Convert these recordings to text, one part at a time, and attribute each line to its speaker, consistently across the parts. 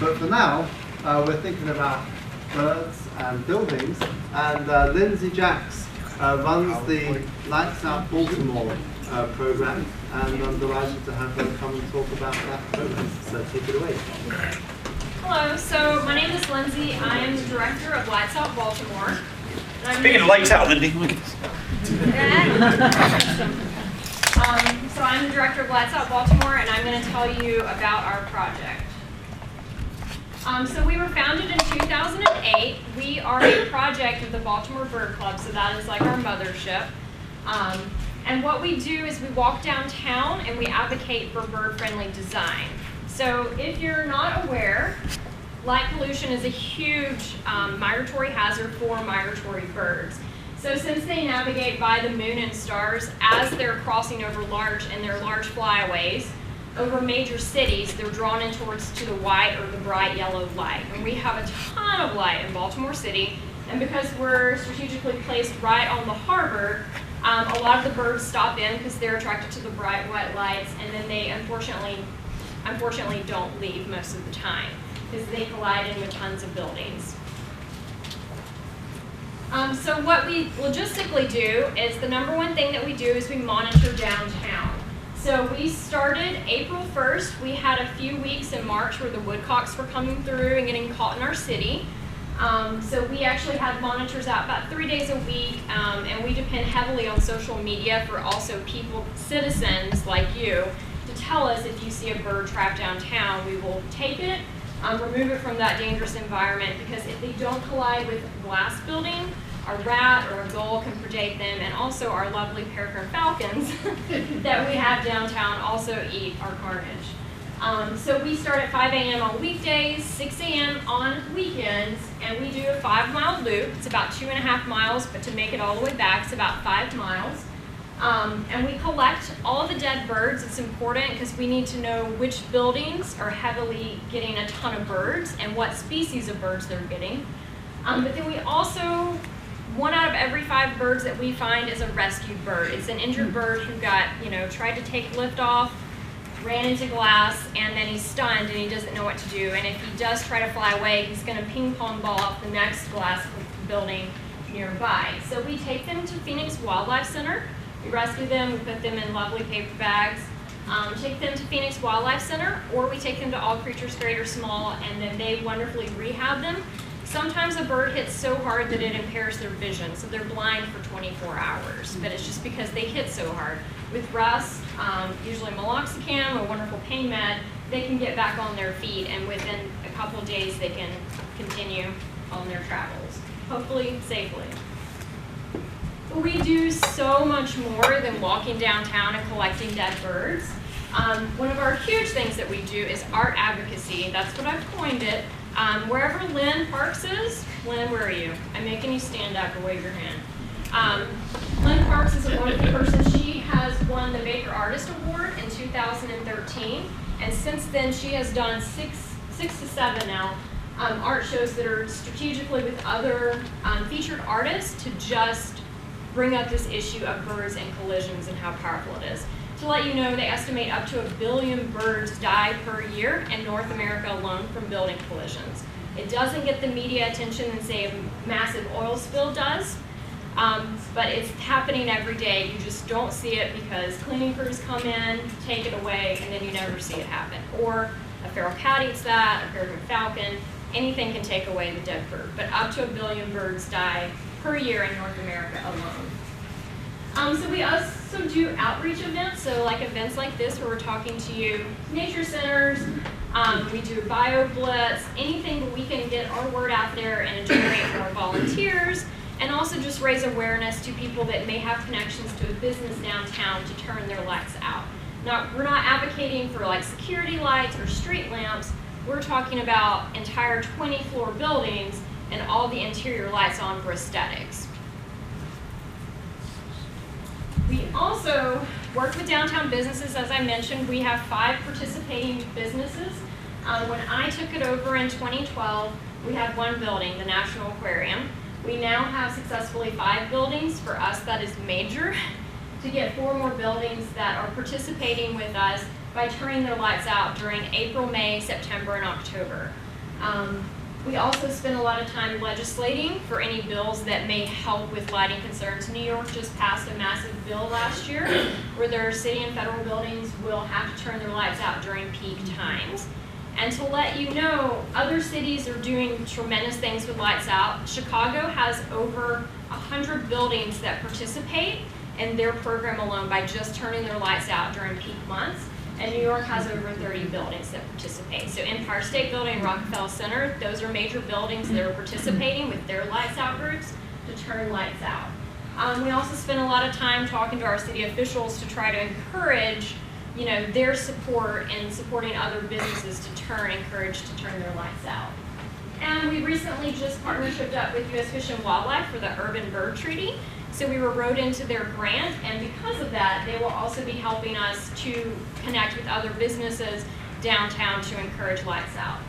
Speaker 1: But for now, we're thinking about birds and buildings, and Lindsay Jacks runs the Lights Out Baltimore program, and I'm delighted to have her come and talk about that program. So take it away.
Speaker 2: Hello, so my name is Lindsay. I am the director of Lights Out Baltimore.
Speaker 3: Speaking of lights out, Lindsay.
Speaker 2: So I'm the director of Lights Out Baltimore, and I'm going to tell you about our project. So we were founded in 2008. We are a project of the Baltimore Bird Club, so that is like our mothership. And what we do is we walk downtown and we advocate for bird-friendly design. So if you're not aware, light pollution is a huge migratory hazard for migratory birds. So since they navigate by the moon and stars, as they're crossing over large flyways over major cities, they're drawn in towards to the white or the bright yellow light. And we have a ton of light in Baltimore City, and because we're strategically placed right on the harbor, a lot of the birds stop in because they're attracted to the bright white lights, and then they unfortunately don't leave most of the time because they collide in with tons of buildings. So what we logistically do is the number one thing that we do is we monitor downtown. So we started April 1st. We had a few weeks in March where the woodcocks were coming through and getting caught in our city. So we actually had monitors out about 3 days a week, and we depend heavily on social media for also people, citizens like you, to tell us if you see a bird trapped downtown. We will take it, remove it from that dangerous environment, because if they don't collide with a glass building, a rat or a gull can predate them, and also our lovely peregrine falcons that we have downtown also eat our carnage. So we start at 5 a.m. on weekdays, 6 a.m. on weekends, and we do a 5-mile loop. It's about 2.5 miles, but to make it all the way back, it's about 5 miles. And we collect all the dead birds. It's important because we need to know which buildings are heavily getting a ton of birds and what species of birds they're getting. But then we also, 1 out of every 5 birds that we find is a rescued bird. It's an injured bird who got, tried to take lift off, ran into glass, and then he's stunned and he doesn't know what to do. And if he does try to fly away, he's going to ping pong ball off the next glass building nearby. So we take them to Phoenix Wildlife Center. We rescue them, we put them in lovely paper bags, take them to Phoenix Wildlife Center, or we take them to All Creatures Great or Small, and then they wonderfully rehab them. Sometimes a bird hits so hard that it impairs their vision, so they're blind for 24 hours, but it's just because they hit so hard. With rust, usually meloxicam, a wonderful pain med, they can get back on their feet, and within a couple of days they can continue on their travels, hopefully safely. But we do so much more than walking downtown and collecting dead birds. One of our huge things that we do is art advocacy. That's what I've coined it. Wherever Lynn Parks is, Lynn, where are you? I'm making you stand up or wave your hand. Lynn Parks is a wonderful person. She has won the Baker Artist Award in 2013, and since then she has done six to seven now art shows that are strategically with other featured artists to just bring up this issue of birds and collisions and how powerful it is. To let you know, they estimate up to 1 billion birds die per year in North America alone from building collisions. It doesn't get the media attention that, say, a massive oil spill does, but it's happening every day. You just don't see it because cleaning crews come in, take it away, and then you never see it happen. Or a feral cat eats that, a peregrine falcon, anything can take away the dead bird. But up to 1 billion birds die per year in North America alone. So we also do outreach events, so like events like this where we're talking to you, nature centers, we do bio blitz, anything that we can get our word out there and generate more volunteers, and also just raise awareness to people that may have connections to a business downtown to turn their lights out. Now, we're not advocating for like security lights or street lamps, we're talking about entire 20-floor buildings and all the interior lights on for aesthetics. We also work with downtown businesses. As I mentioned, we have 5 participating businesses. When I took it over in 2012, we had 1 building, the National Aquarium. We now have successfully 5 buildings. For us, that is major. To get 4 more buildings that are participating with us by turning their lights out during April, May, September, and October. We also spend a lot of time legislating for any bills that may help with lighting concerns. New York just passed a massive bill last year where their city and federal buildings will have to turn their lights out during peak times. And to let you know, other cities are doing tremendous things with lights out. Chicago has over 100 buildings that participate in their program alone by just turning their lights out during peak months. And New York has over 30 buildings that participate. So Empire State Building, Rockefeller Center, those are major buildings that are participating with their lights out groups to turn lights out. We also spend a lot of time talking to our city officials to try to encourage, you know, their support in supporting other businesses to encourage to turn their lights out. And we recently just partnershiped up with U.S. Fish and Wildlife for the Urban Bird Treaty. So we were wrote into their grant, and because of that, they will also be helping us to connect with other businesses downtown to encourage lights out.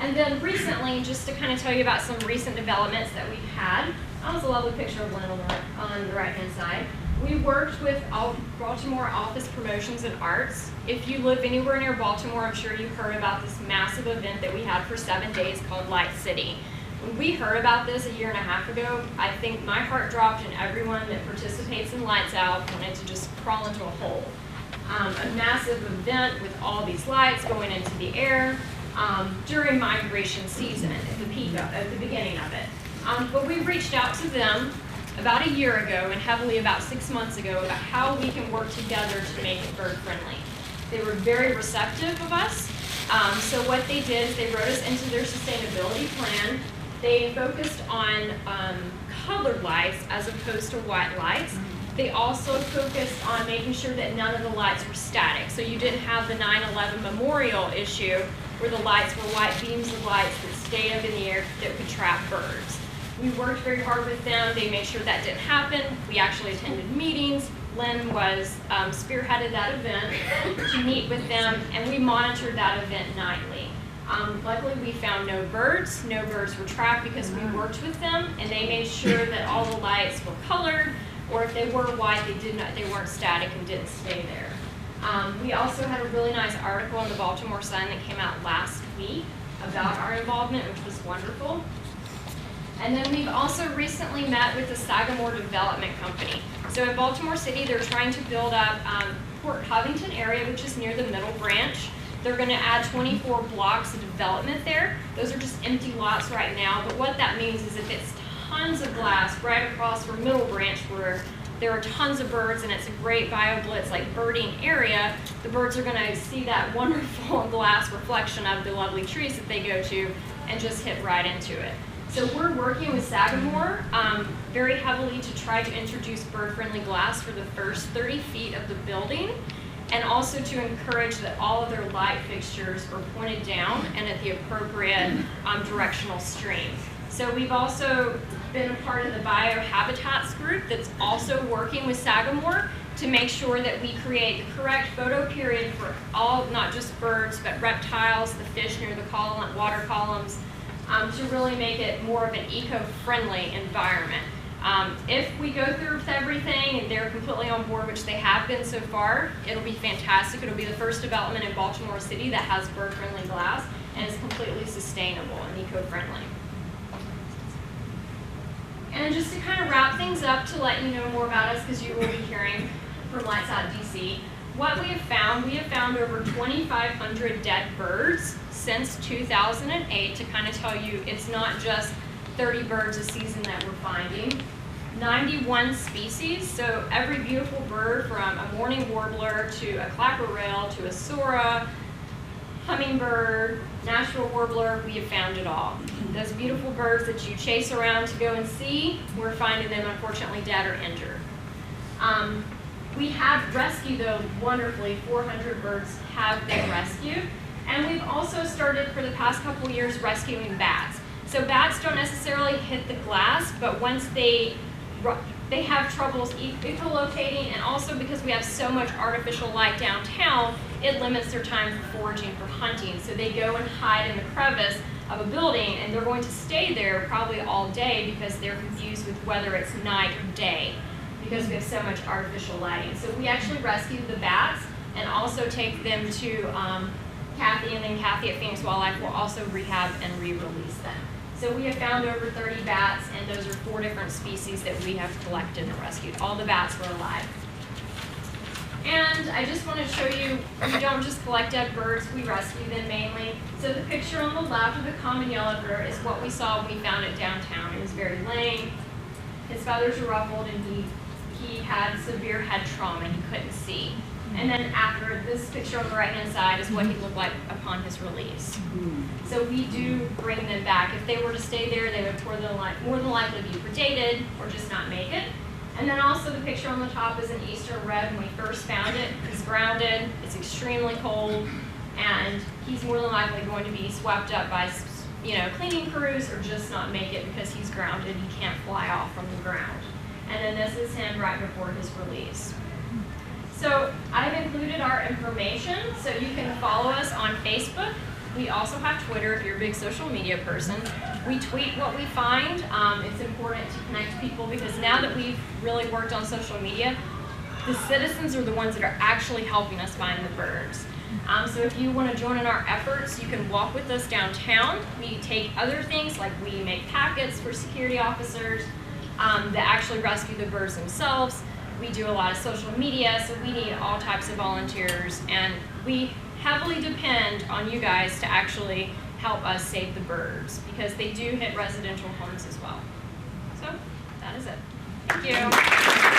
Speaker 2: And then recently, just to kind of tell you about some recent developments that we've had, that was a lovely picture of Lynn on the right-hand side. We worked with Baltimore Office Promotions and Arts. If you live anywhere near Baltimore, I'm sure you've heard about this massive event that we had for 7 days called Light City. When we heard about this a year and a half ago, I think my heart dropped, and everyone that participates in Lights Out wanted to just crawl into a hole. A massive event with all these lights going into the air during migration season at the beginning of it. But we reached out to them about a year ago and heavily about 6 months ago about how we can work together to make it bird friendly. They were very receptive of us. So what they did is they wrote us into their sustainability plan. They focused on colored lights as opposed to white lights. They also focused on making sure that none of the lights were static. So you didn't have the 9/11 memorial issue where the lights were white beams of lights that stayed up in the air that could trap birds. We worked very hard with them. They made sure that didn't happen. We actually attended meetings. Lynn was spearheaded that event to meet with them, and we monitored that event nightly. Luckily, we found no birds. No birds were trapped because we worked with them, and they made sure that all the lights were colored, or if they were white, they weren't static and didn't stay there. We also had a really nice article in the Baltimore Sun that came out last week about our involvement, which was wonderful. And then we've also recently met with the Sagamore Development Company. So in Baltimore City, they're trying to build up Port Covington area, which is near the Middle Branch. They're going to add 24 blocks of development there. Those are just empty lots right now, but what that means is if it's tons of glass right across from Middle Branch where there are tons of birds and it's a great BioBlitz like birding area, the birds are going to see that wonderful glass reflection of the lovely trees that they go to and just hit right into it. So we're working with Sagamore very heavily to try to introduce bird-friendly glass for the first 30 feet of the building, and also to encourage that all of their light fixtures are pointed down and at the appropriate directional stream. So we've also been a part of the biohabitats group that's also working with Sagamore to make sure that we create the correct photo period for all, not just birds, but reptiles, the fish near the water columns, to really make it more of an eco-friendly environment. If we go through with everything and they're completely on board, which they have been so far, it'll be fantastic. It'll be the first development in Baltimore City that has bird-friendly glass and is completely sustainable and eco-friendly. And just to kind of wrap things up to let you know more about us, because you will be hearing from Lights Out DC, what we have found over 2,500 dead birds since 2008 to kind of tell you it's not just 30 birds a season that we're finding. 91 species, so every beautiful bird from a mourning warbler to a clapper rail to a sora, hummingbird, natural warbler, we have found it all. Those beautiful birds that you chase around to go and see, we're finding them unfortunately dead or injured. We have rescued, though, wonderfully, 400 birds have been rescued. And we've also started, for the past couple years, rescuing bats. So bats don't necessarily hit the glass, but once they have troubles echolocating, and also because we have so much artificial light downtown, it limits their time for foraging, for hunting. So they go and hide in the crevice of a building, and they're going to stay there probably all day because they're confused with whether it's night or day, because we have so much artificial lighting. So we actually rescue the bats and also take them to Kathy, and then Kathy at Phoenix Wildlife will also rehab and re-release them. So we have found over 30 bats, and those are 4 different species that we have collected and rescued. All the bats were alive. And I just want to show you, we don't just collect dead birds, we rescue them mainly. So the picture on the left of the common yellowbird is what we saw when we found it downtown. It was very lame, his feathers were ruffled, and he had severe head trauma, he couldn't see. And then after, this picture on the right-hand side is what he looked like upon his release. So we do bring them back. If they were to stay there, they would more than likely be predated or just not make it. And then also the picture on the top is an eastern red. When we first found it, he's grounded, it's extremely cold, and he's more than likely going to be swept up by cleaning crews or just not make it because he's grounded, he can't fly off from the ground. And then this is him right before his release. So I've included our information, so you can follow us on Facebook. We also have Twitter if you're a big social media person. We tweet what we find. It's important to connect people because now that we've really worked on social media, the citizens are the ones that are actually helping us find the birds. So if you want to join in our efforts, you can walk with us downtown. We take other things, like we make packets for security officers that actually rescue the birds themselves. We do a lot of social media, so we need all types of volunteers, and we heavily depend on you guys to actually help us save the birds because they do hit residential homes as well. So that is it. Thank you.